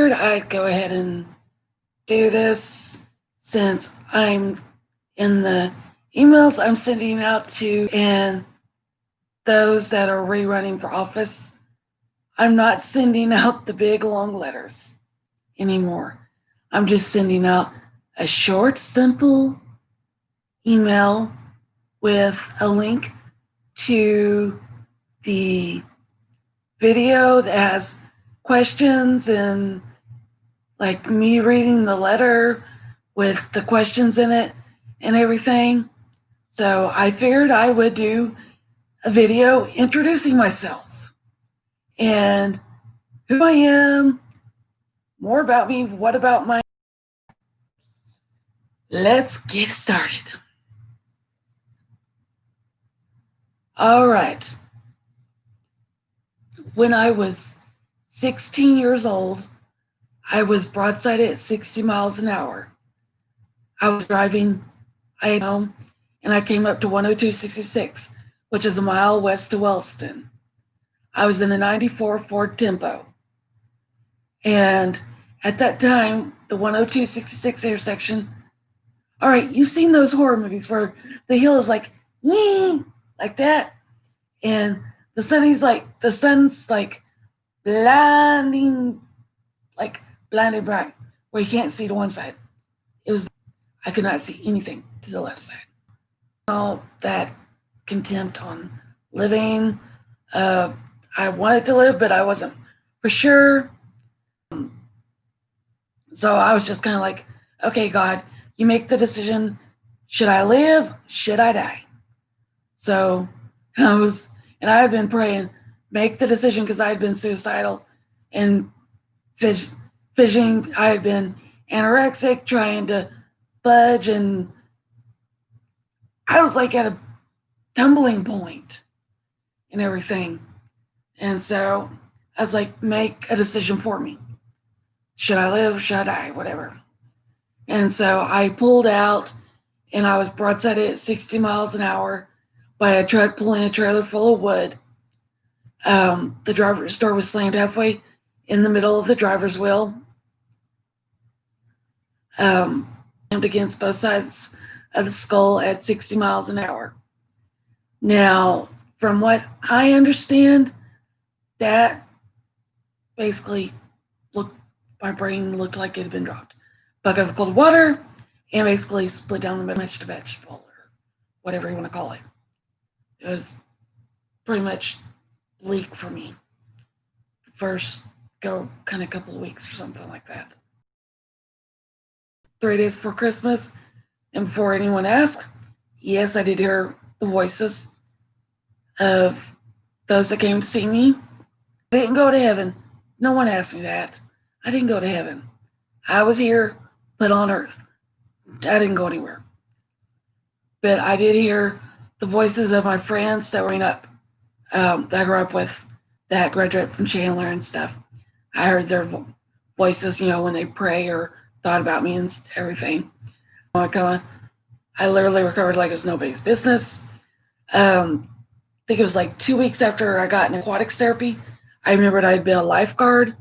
figured I'd go ahead and do this since I'm in the emails I'm sending out to and those that are rerunning for office. I'm not sending out the big long letters anymore. I'm just sending out a short, simple email with a link to the video that has questions and like me reading the letter with the questions in it and everything. So I figured I would do a video introducing myself and who I am, more about me, what about my. Let's get started. All right. When I was 16 years old, I was broadsided at 60 miles an hour. I was driving, I had home, and I came up to 102.66, which is a mile west of Wellston. I was in a 94 Ford Tempo. And at that time, the 102.66 intersection, all right, you've seen those horror movies where the hill is like, like that. And the sun's like blinding, like blinding bright, where you can't see to one side. I could not see anything to the left side. All that contempt on living. I wanted to live, but I wasn't for sure. So I was just kind of like, okay, God, you make the decision. Should I live? Should I die? So I had been praying, make the decision, because I had been suicidal and fidgeting. I had been anorexic, trying to budge, and I was like at a tumbling point and everything. And so I was like, make a decision for me. Should I live? Should I die? Whatever. And so I pulled out, and I was broadsided at 60 miles an hour by a truck pulling a trailer full of wood. The driver's door was slammed halfway in the middle of the driver's wheel, against both sides of the skull at 60 miles an hour. Now, from what I understand, that basically my brain looked like it had been dropped. Bucket of cold water, and basically split down the middle, matched to vegetable, or whatever you want to call it. It was pretty much bleak for me. First kind of couple of weeks or something like that. 3 days before Christmas, and before anyone asked, yes, I did hear the voices of those that came to see me. I didn't go to heaven. No one asked me that. I didn't go to heaven. I was here, but on earth. I didn't go anywhere. But I did hear the voices of my friends that were up, that I grew up with, that graduated from Chandler and stuff. I heard their voices, when they pray or thought about me and everything. I literally recovered like it was nobody's business. I think it was like 2 weeks after I got in aquatics therapy. I remembered I'd been a lifeguard.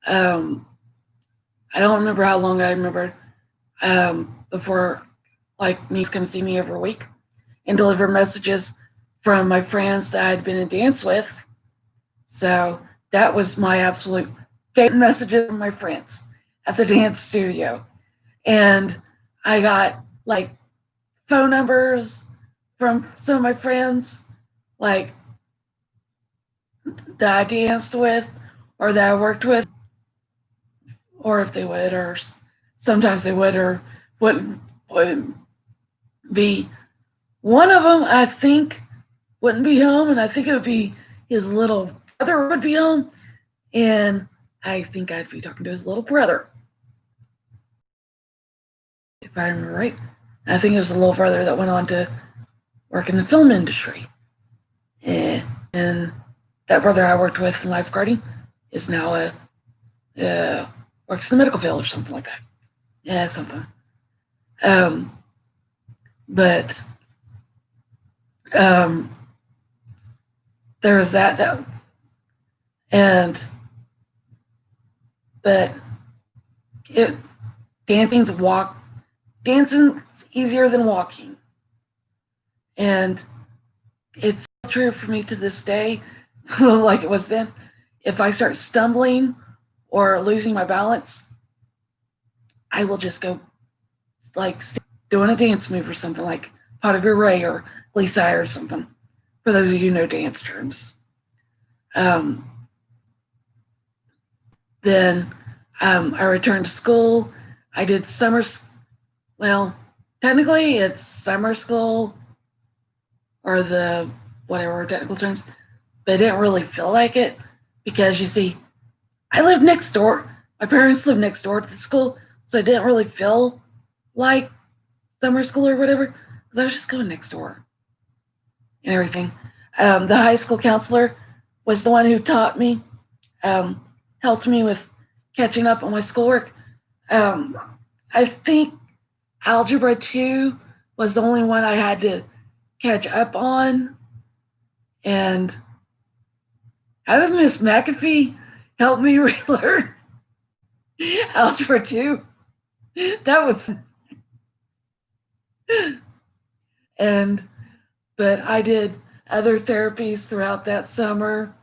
I don't remember how long I remembered before, like, me come see me every week and deliver messages from my friends that I'd been in dance with. So that was my absolute favorite messages from my friends at the dance studio. And I got like phone numbers from some of my friends, like that I danced with or that I worked with, or if they would, or sometimes they would or wouldn't be. One of them, I think, wouldn't be home, and I think it would be his little brother would be home, and I think I'd be talking to his little brother, if I remember right. I think it was the little brother that went on to work in the film industry. And that brother I worked with in lifeguarding is now works in the medical field or something like that. Yeah, something. But there was that, but it, dancing's easier than walking. And it's true for me to this day, like it was then. If I start stumbling or losing my balance, I will just go like doing a dance move or something like Pas de Bourrée or glissade or something, for those of you who know dance terms. Then I returned to school. I did well, technically it's summer school or the whatever technical terms, but it didn't really feel like it because you see, I lived next door. My parents lived next door to the school, so it didn't really feel like summer school or whatever because I was just going next door and everything. The high school counselor was the one who taught me, helped me with catching up on my schoolwork. I think Algebra 2 was the only one I had to catch up on. And having Miss McAfee help me relearn Algebra 2, that was fun. But I did other therapies throughout that summer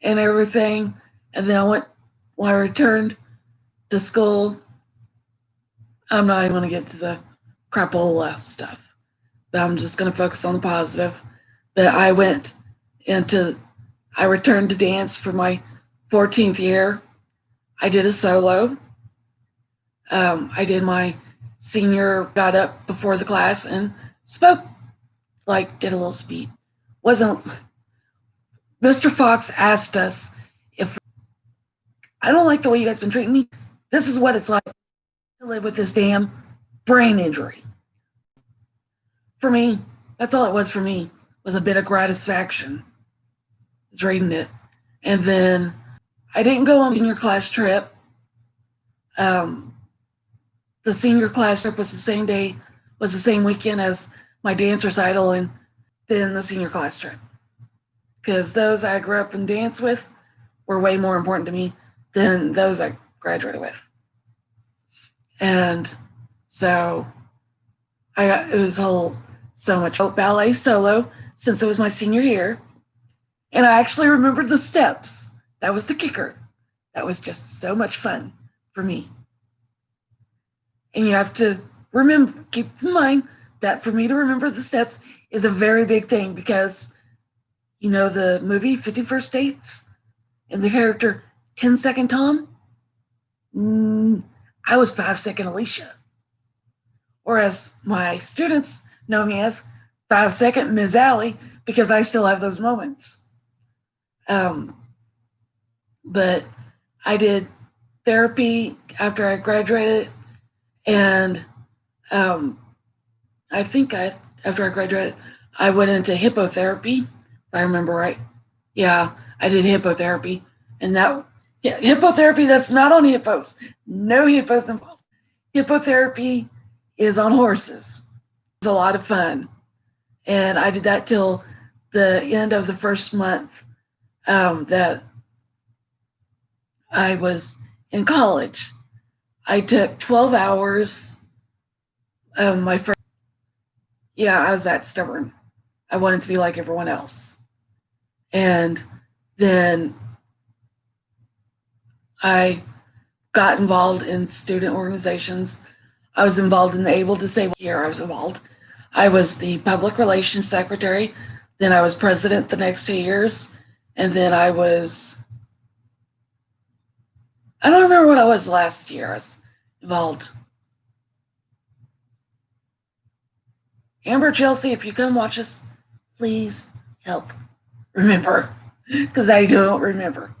and everything. And then when I returned to school, I'm not even going to get to the crapola stuff, but I'm just going to focus on the positive. But I returned to dance for my 14th year. I did a solo. I did my senior, got up before the class and spoke, did a little speech. Mr. Fox asked us if, I don't like the way you guys been treating me. This is what it's like to live with this damn brain injury. For me, that's all it was for me, was a bit of gratification. I was reading it. And then I didn't go on the senior class trip. The senior class trip was the same weekend as my dance recital and then the senior class trip. Because those I grew up and danced with were way more important to me than those I graduated with. And so it was so much ballet solo since it was my senior year. And I actually remembered the steps. That was the kicker. That was just so much fun for me. And you have to keep in mind that for me to remember the steps is a very big thing because, you know, the movie 50 First Dates and the character 10-Second Tom, I was 5-Second Alicia. Or as my students know me as 5-Second Ms. Allie, because I still have those moments. But I did therapy after I graduated, and I think after I graduated, I went into hippotherapy, if I remember right. Yeah, I did hippotherapy, and hippotherapy, that's not on hippos. No hippos involved. Hippotherapy is on horses. It's a lot of fun. And I did that till the end of the first month that I was in college. I took 12 hours. I was that stubborn. I wanted to be like everyone else. And then I got involved in student organizations. I was involved in the Able Disabled year. I was the public relations secretary. Then I was president the next 2 years. And then I don't remember what I was last year. I was involved. Amber, Chelsea, if you come watch us, please help remember, because I don't remember.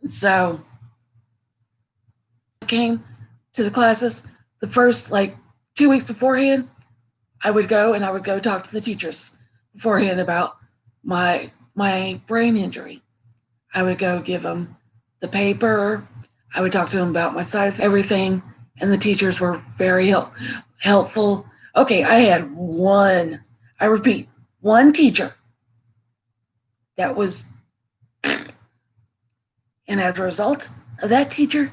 So I came to the classes the first 2 weeks beforehand. I would go talk to the teachers beforehand about my brain injury. I would go give them the paper. I would talk to them about my side of everything, and the teachers were very helpful. Okay, I had one teacher that was, and as a result, that teacher,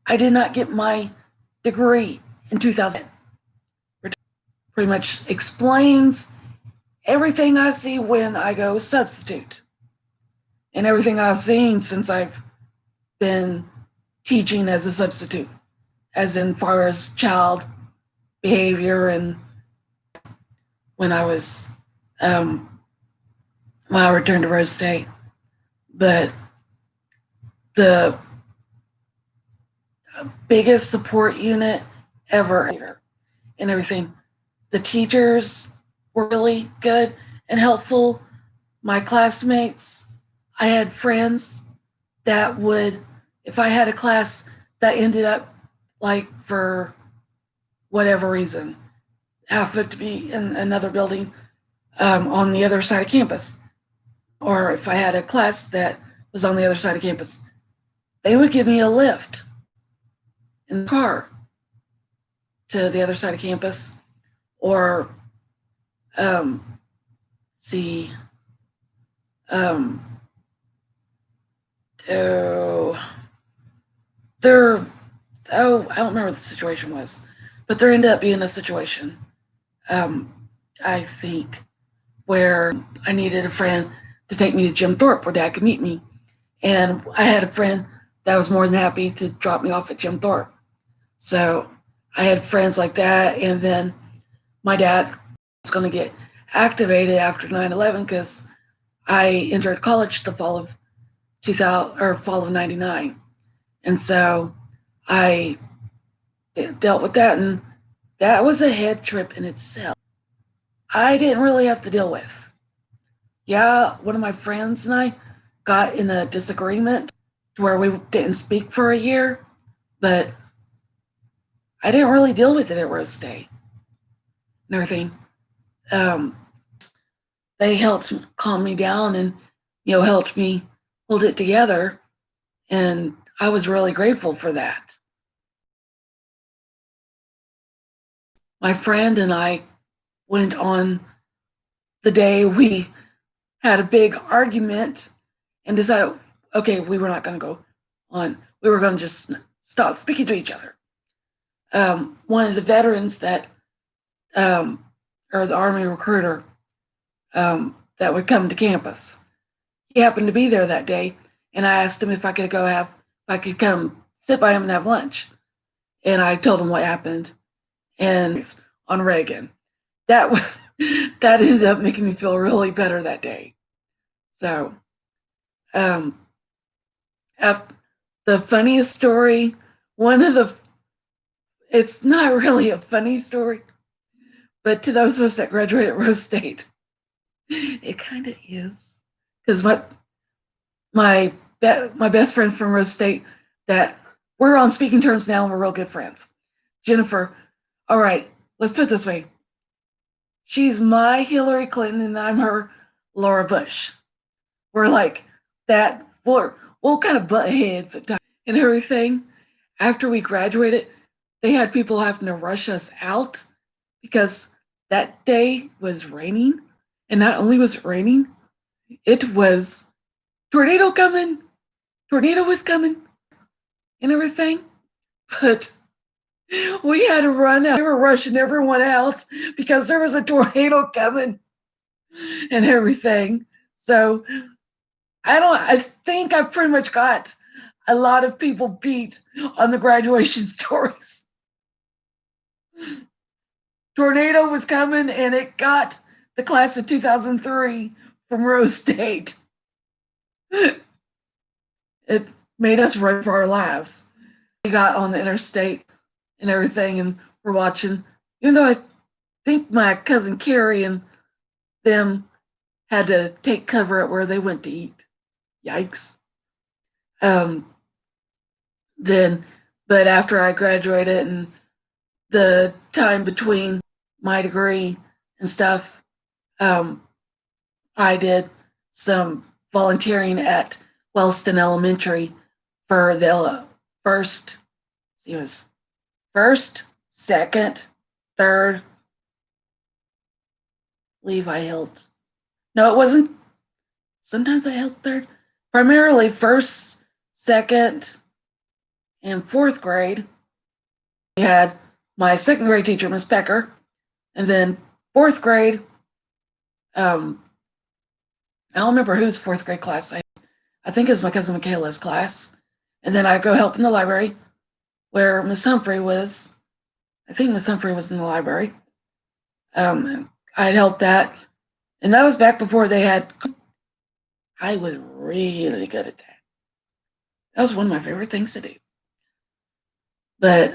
I did not get my degree in 2000. Pretty much explains everything I see when I go substitute and everything I've seen since I've been teaching as a substitute, as in far as child behavior and when I was when I returned to Rose State. But the biggest support unit ever and everything. The teachers were really good and helpful. My classmates, I had friends that would, if I had a class that ended up like for whatever reason, have it to be in another building on the other side of campus, or if I had a class that was on the other side of campus, they would give me a lift in the car to the other side of campus, or see, I don't remember what the situation was, but there ended up being a situation, I think, where I needed a friend to take me to Jim Thorpe where Dad could meet me. And I had a friend that was more than happy to drop me off at Jim Thorpe. So I had friends like that. And then my dad was going to get activated after 9/11 because I entered college the fall of 2000 or fall of 99. And so I dealt with that, and that was a head trip in itself. I didn't really have to deal with. Yeah, one of my friends and I got in a disagreement to where we didn't speak for a year, but I didn't really deal with it at Rose State and everything. They helped calm me down and, helped me hold it together. And I was really grateful for that. My friend and I went on the day we had a big argument and decided, okay, we were not going to go on. We were going to just stop speaking to each other. One of the veterans that, or the Army recruiter that would come to campus, he happened to be there that day, and I asked him if I could come sit by him and have lunch. And I told him what happened, and on Reagan, that ended up making me feel really better that day. So, the funniest story, it's not really a funny story, but to those of us that graduated at Rose State, it kind of is. Because my best friend from Rose State, that we're on speaking terms now and we're real good friends, Jennifer, all right, let's put it this way. She's my Hillary Clinton and I'm her Laura Bush. We're like that. We'll kind of butt heads at times and everything. After we graduated, they had people having to rush us out because that day was raining. And not only was it raining, it was tornado was coming and everything. But we had to run out. We were rushing everyone out because there was a tornado coming and everything. So I think I've pretty much got a lot of people beat on the graduation stories. Tornado was coming and it got the class of 2003 from Rose State. It made us run for our lives. We got on the interstate and everything and we're watching, even though I think my cousin Carrie and them had to take cover at where they went to eat. Yikes. But after I graduated and the time between my degree and stuff, I did some volunteering at Wellston Elementary for the first, second, third, I believe I helped. No, it wasn't. Sometimes I helped third. Primarily first, second, in fourth grade, we had my second grade teacher, Miss Becker, and then fourth grade, I don't remember whose fourth grade class. I think it was my cousin Michaela's class. And then I'd go help in the library where Miss Humphrey was. I think Miss Humphrey was in the library. I'd help that. And that was back before they had. I was really good at that. That was one of my favorite things to do. But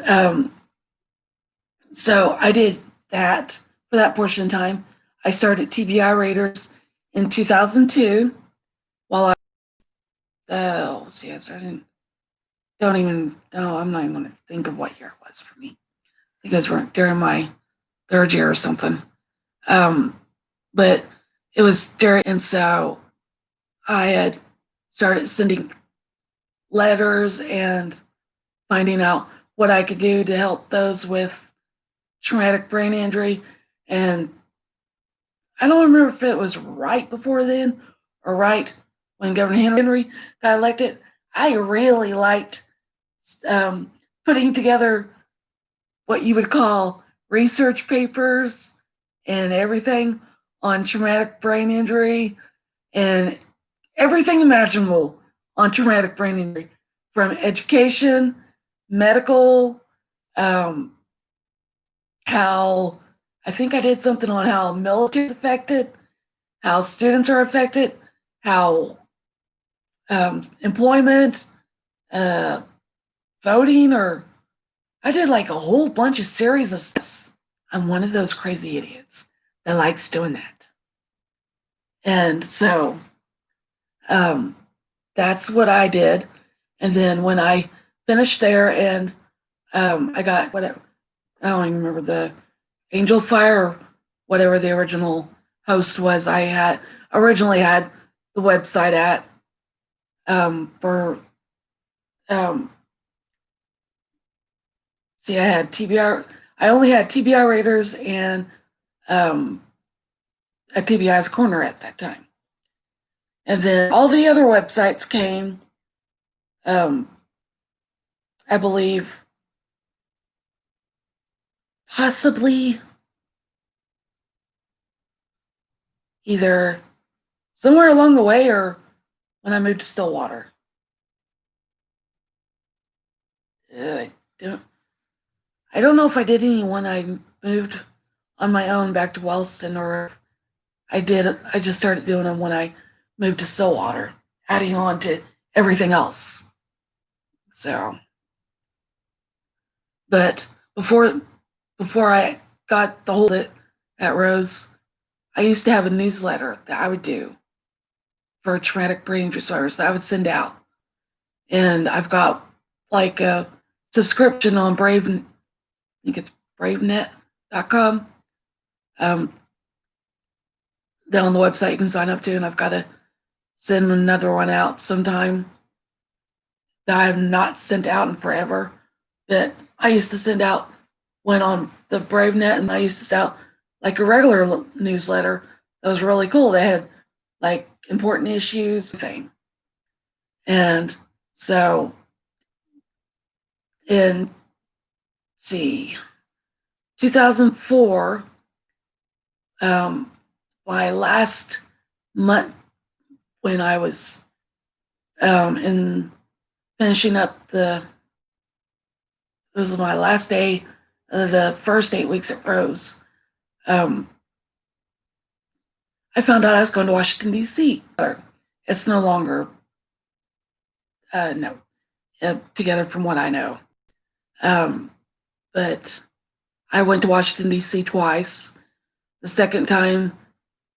so I did that for that portion of time. I started TBI Raiders in 2002 while I started. I'm not even going to think of what year it was for me. I think it was during my third year or something. But it was during, and so I had started sending letters and finding out what I could do to help those with traumatic brain injury. And I don't remember if it was right before then or right when Governor Henry got elected. I really liked putting together what you would call research papers and everything on traumatic brain injury and everything imaginable on traumatic brain injury, from education, medical, how I think I did something on how military is affected, how students are affected, how employment, voting, or I did like a whole bunch of series of stuff. I'm one of those crazy idiots that likes doing that. And so that's what I did. And then when I finished there and I got whatever, I don't even remember, the Angel Fire or whatever the original host was. I had originally had the website at for I had TBI. I only had TBI Raiders and a TBI's Corner at that time. And then all the other websites came, I believe, possibly either somewhere along the way or when I moved to Stillwater. I don't know if I did any when I moved on my own back to Wellston, or I just started doing them when I moved to Stillwater, adding on to everything else. So, but before I got the hold of it at Rose, I used to have a newsletter that I would do for traumatic brain injury survivors that I would send out. And I've got like a subscription on Brave, I think it's bravenet.com. Down on the website you can sign up to, and I've got to send another one out sometime that I have not sent out in forever. That I used to send out when on the BraveNet, and I used to send out like a regular newsletter that was really cool. They had like important issues thing. And so in 2004, my last month when I was in finishing up it was my last day of the first 8 weeks at Rose. I found out I was going to Washington, D.C. It's no longer, together from what I know. But I went to Washington, D.C. twice. The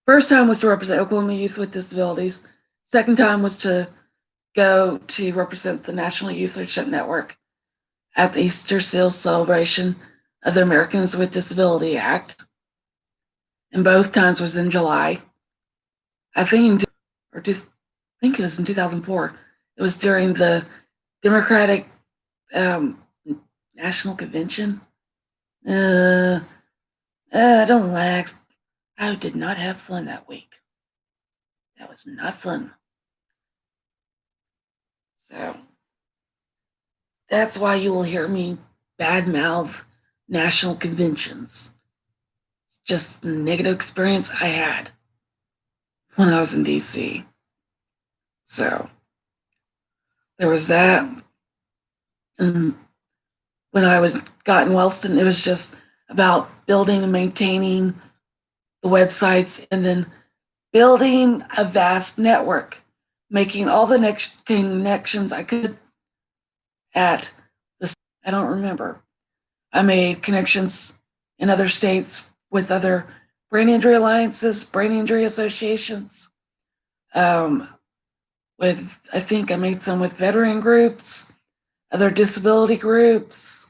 first time was to represent Oklahoma youth with disabilities. Second time was to go to represent the National Youth Leadership Network at the Easter Seal celebration of the Americans with Disability Act. And both times was in July. I think it was in 2004. It was during the Democratic National Convention. I don't laugh. I did not have fun that week. That was not fun. So that's why you will hear me badmouth national conventions. It's just a negative experience I had when I was in DC. So there was that. And when I got in Wellston, it was just about building and maintaining the websites and then building a vast network, making all the next connections I could at the, I don't remember. I made connections in other states with other brain injury alliances, brain injury associations. With I think I made some with veteran groups, other disability groups,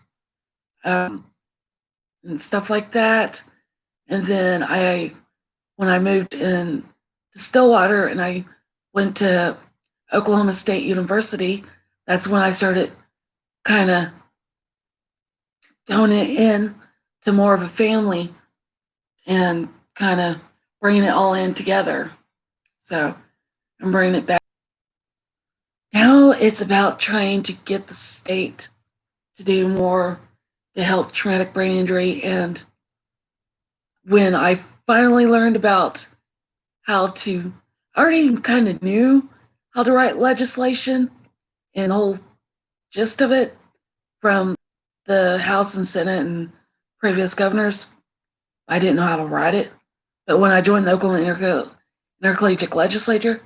and stuff like that. And then when I moved in to Stillwater and I went to Oklahoma State University, that's when I started kind of honing it in to more of a family and kind of bringing it all in together. So I'm bringing it back. Now it's about trying to get the state to do more to help traumatic brain injury. And when I finally learned about how to, I already kind of knew how to write legislation and the whole gist of it from the House and Senate and previous governors. I didn't know how to write it. But when I joined the Oklahoma Intercollegiate Legislature,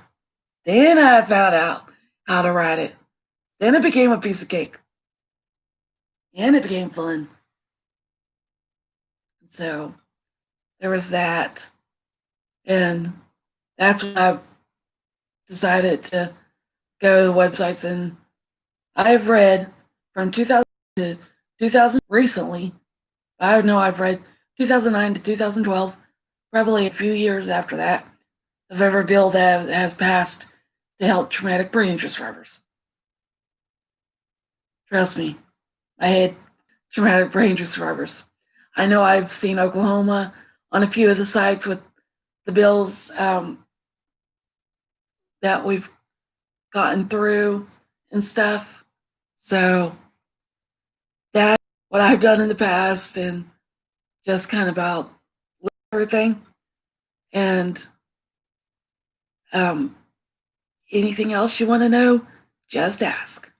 then I found out how to write it. Then it became a piece of cake. And it became fun. So there was that. And that's when I decided to go to the websites. And I've read from 2000 to 2000 recently. I know I've read 2009 to 2012, probably a few years after that, of every bill that has passed to help traumatic brain injury survivors. Trust me, I had traumatic brain injury survivors. I know I've seen Oklahoma on a few of the sites with the bills that we've gotten through and stuff. So that's what I've done in the past and just kind of about everything. And anything else you want to know, just ask.